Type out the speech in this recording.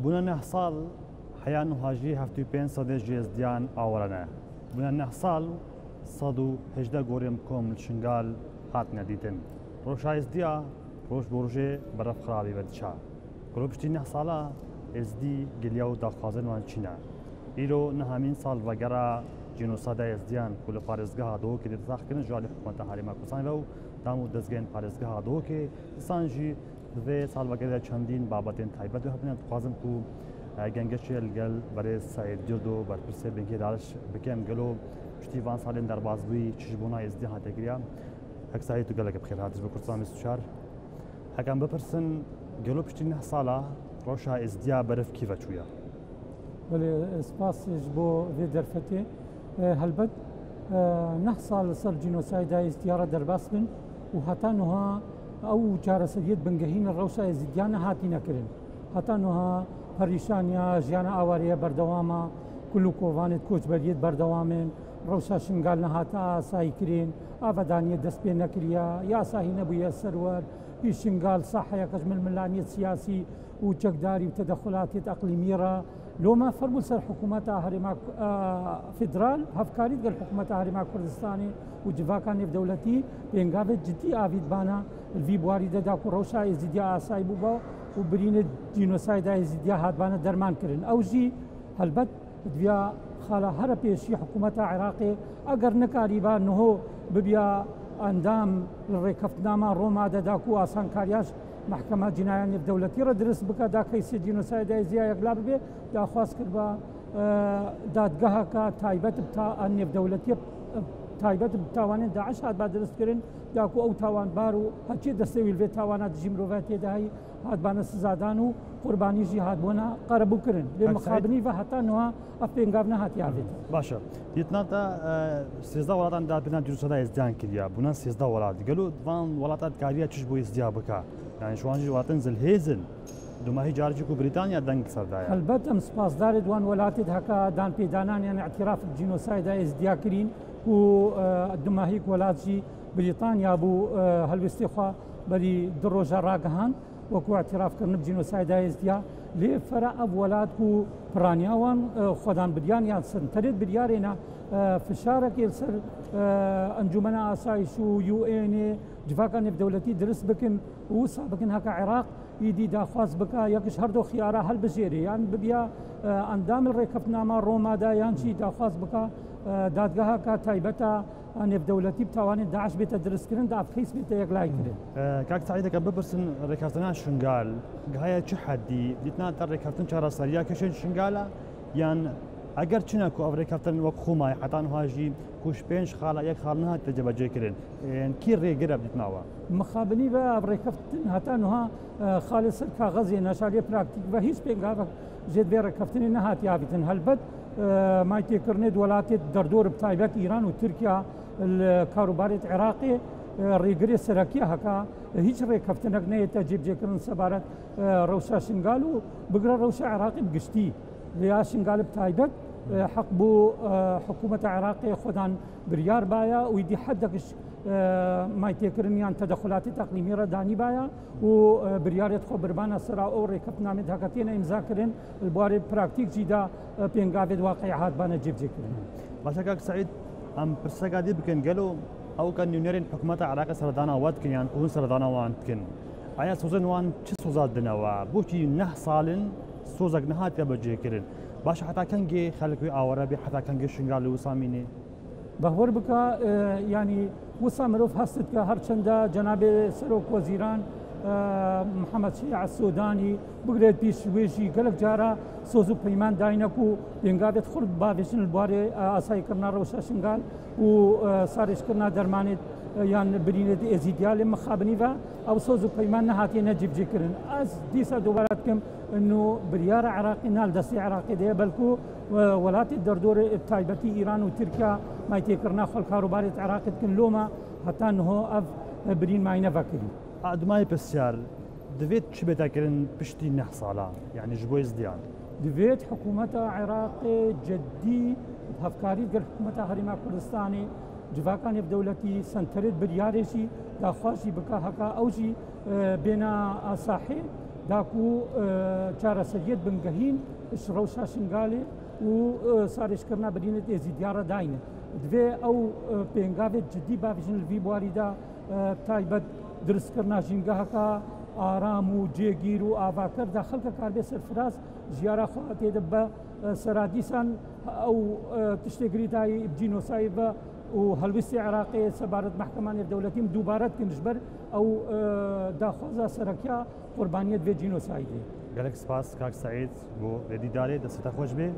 بونا نحصل حيان هاجي هفتو بين صدى جيزديان آورنا بونا نحصل صدو هجدا غوريم كوم الشنغال هاتنا ديتن روش ازديا روش بورجي برف خرابي بدشا كلو بشتي نحصالا ازدي گلیاو داخوازن وان چینا ایرو نهامین سال وگرا جنوساد ازدیان کل پارزگاه دو که دتاخ کنه جالی حکومت حریما کوسان و دامو دزگین پارزگاه دو که سانجی و سال وگرا چندین بابتن تایبت هبن خوازم کو گنگش الگل برای سعید جردو بر پرسه بنکی دارش بکم گلو پشتی وان سالن در بازوی چشبونا ازدیان هاتگریا هک سعید تو گلک بخیر هاتش بکرسان مستشار هکم بپرسن گلو پشتی نه سالا روشا ازدیا برف كيف شوية؟ بله سپاس بو في درفتي هلبت نحصل صار جينوسايد ازديارة درباسبن وحتى نها او جارسيد بنجهين الروشا ازديانا هاتينا كرن حتى نها پریشانیا جیانا آوارية بردواما كلو كوفانت كوچ بريد بردوامن روشا شنگال نهاتا آساي كرين آفدانية دست بي نكريا يا آساهي نبوية سرور شنگال صحة كجمل ملانية سياسي وجقداري وتدخلات اقليميه لو ما فرموا سر حكومات هرما فدرال هفكاري قال حكومات هرما كردستاني وجفاكان في دولتي بينغافت جدي افيد بانا الفي بواري داكو روشا ازديا اسايبوبا وبرين جينوسايد ازديا هادبانا درمان كرن اوجي هلبت دبيا خالا هربيشي حكومات عراقي اگر نكاريبا انه ببيا اندام الريكفتناما روما داكو اسان كارياش محكمة جناية دولتي ردرس بك دا كيس جينوسايد ازديا يقلاب به دا خواست كربا دادگاه کا تایبت بتا ان دولتي تایبت بتاوان داعش هاد بعد درس كرن داكو او تاوان بارو هاتشي دستوي الفي تاوانات جيمروفاتي داهي هاد بان سزادانو قرباني جهاد بونا قربو كرن للمخابني فحتى انها افينغافنا هات يافيت باشا يتناتا سيزدا ولاتان داد بنا جينوسايد ازديان كريا بونا سيزدا ولات قالوا فان ولاتات كاريا تشبو ازديا بكا يعني شو هنجي واتن زلهيزن دوما هي جارجيكو بريطانيا دنك سردايا البته مسپاس دار دوان ولاتد هكا دان بيدانان يعني اعتراف الجينوسايد ازديا كرين و دوما هيك ولاتجي بريطانيا بو هلوستيخوا بري دروجا راغهان وكو اعتراف كرن بجينوسايد ازديا لي فرا ولاتكو برانياوان خدان بديان يا سنترد بديارنا فشارك يلسر انجمنا اسايش يو ان جفاكان في دولتي درس بكن وصا بكن هكا عراق يدي داخواز بكا يكش هردو خيارا هل بجيري يعني ببيا اندام الريكفتناما روما دا يانشي داخواز بكا دادگاه کا تایبتا ان في دولتي بتوان داعش بيت درس كرن دا افخيس بيت يقلاي كرن كاك سعيد كببرسن ريكفتنا شنغال هاي چه حدي ديتنا تر ريكفتن چارا سريا كشن شنغالا يعني اگر چنا کو افریکافتن وک خومای حتان هاجی کوش پنج خالا یک خال نه تجبجه کرن ان کی ری گرب دتناوا مخابنی و افریکافتن حتان ها خالص کاغذ نشالی پراکتیک و هیچ پنگا جد بیر کفتن نه هات یابتن هلبت ما تکرنه دولات دردور بتایبت ایران و ترکیه الكاروبارات عراقي ريغري سراكي هكا هيج ريكفتنك نه تجيب جكرن سبارت روشا شنغالو بقرا روشا عراقي بقشتي ليا شنغال بتايبت حق بو حكومة عراقية خدان بريار بايا ويدي حدكش ما يتكرنيان تدخلات تقليمية داني بايا وبريار يدخل بربانا سرا او ريكفتنا من هكاتين امزا كرن البواري براكتيك جيدا بينغافد واقعات بانا جيب جكرن باشا سعيد ام برسقادي بكن قالوا او كان يونيرين حكومة عراقية سردانا واتكن يعني كون سردانا وانتكن ايا سوزن وان چه سوزات دنوا بوشي نه سالن سوزك نهات يبجي كرن باش حتى كنجي خلقي عربي حتى كنجي شنغال وساميني بهور بك يعني وسامروف هستك هرچندا جناب سروك وزيران محمد شيع السوداني بقريت بيش ويجي قالك جارا سوزو بيمان داينكو ينقابت خرد بافيشن الباري اساي كرنا روشا شنغال وصارش كرنا درمانت يعني برينة ازيديال مخابنيفا او سوزو بيمان نهاتي نجيب جكرن از ديسا دوباراتكم انه بريار عراقي نال دستي عراقي دي بلكو ولات الدردور التايبتي ايران وتركيا ما يتكرنا خل كاروبارة عراقي تكن لوما حتى انه اف برين ما ينفكري ادماي بسيار دفيت شبتا كرن بشتي نحصالا يعني جبوي ازديان دفيت حكومة عراقي جدي هفكاري قال حكومة هرما كردستاني جفاكان في دولتي سنترد بريارشي داخواشي بكا هكا اوجي بين صاحي داکو چارەسەریەت بنگەهین ڕەوشا شنگالێ و ساڕێژکردنا بەرینێت ئێزی دیارە داینە دوێ ئەو پێنگاوێت جدی باژن لەوی بواریدا تایبەت دروستکردنا ژینگەهەکە ئارام و جێگیر و ئاواکەردا خەڵکە کاربێ سەرفراز ژیارە خوا تێدە بە سەرادیسان ئەو تشتێگری دای جینۆسای بە و هەلویستی عێراقی سەبارەت محکەمانی دەوڵەتیم دووبارەت کنشبەر ئەو داخوازە سەرەکیا قوربانیەت بێ جینۆسایدی. گەلێک سپاس کاک سەعید بۆ لێدیدارێ دەستتە خۆش بێ.